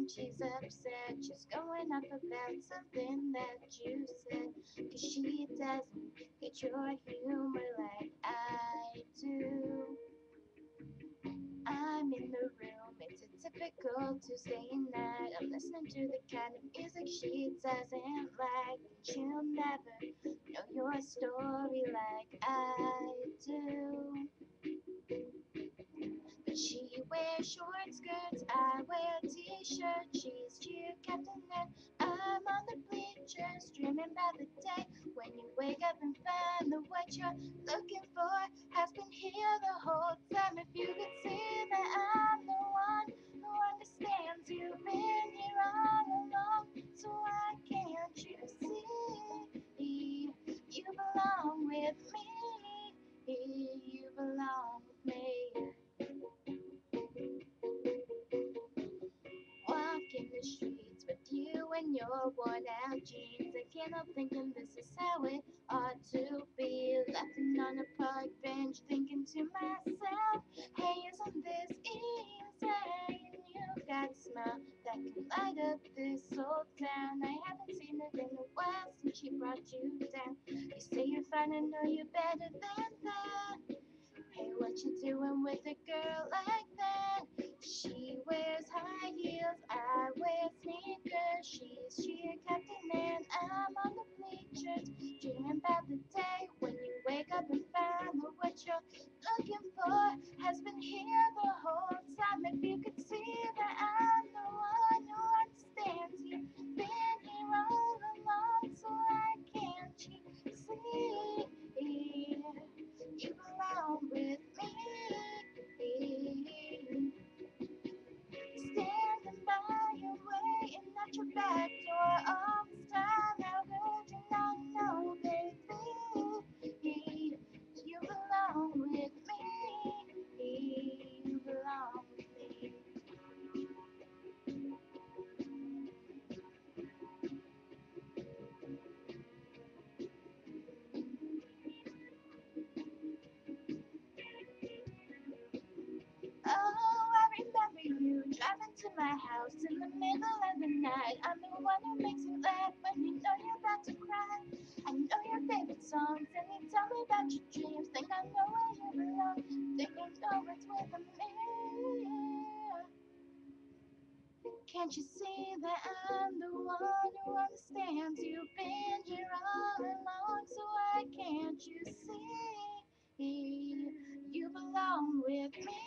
she's upset. She's going off about something that you said. 'Cause she doesn't get your humor like I do. I'm in the room, it's a typical Tuesday night. I'm listening to the kind of music she doesn't like. And she'll never know your story like I do. But she wears short skirts, I wear a t-shirt. She's cheer captain and I'm on the bleachers, dreaming about the day when you wake up and find that what you're looking for has been here the whole time. If you could see that I'm the one who understands, you've been here all along. So why can't you see you belong with me? You belong with me. Walking the streets with you in your worn out jeans. I can't help thinking this is how it ought to be. Laughing on a park bench, thinking to myself, hey, isn't this easy? You've got a smile that can light up this whole town. I haven't seen it in a while since she brought you down. You say you're fine, I know you're better than that. Hey, what you doing with a girl like that? She wears high heels, I wear sneakers. She's cheer captain and I'm on the bleachers, dreaming about the day when you wake up and find that what you're looking for has been here the whole time. If you could see that I'm the one who understands, you've been here all along. So why can't you see? You belong with me. Standing by you, waiting at your back door all this time. How could you not know, baby? You belong with me. You belong with me. Oh, I remember you driving to my house in the middle of the night. I'm the one who makes you laugh when you know you're about to cry. I know your favorite songs and you tell me about your dreams. Think I know where you belong. Think I know it's with me. Can't you see that I'm the one who understands? You've been here all along, so why can't you see? You belong with me.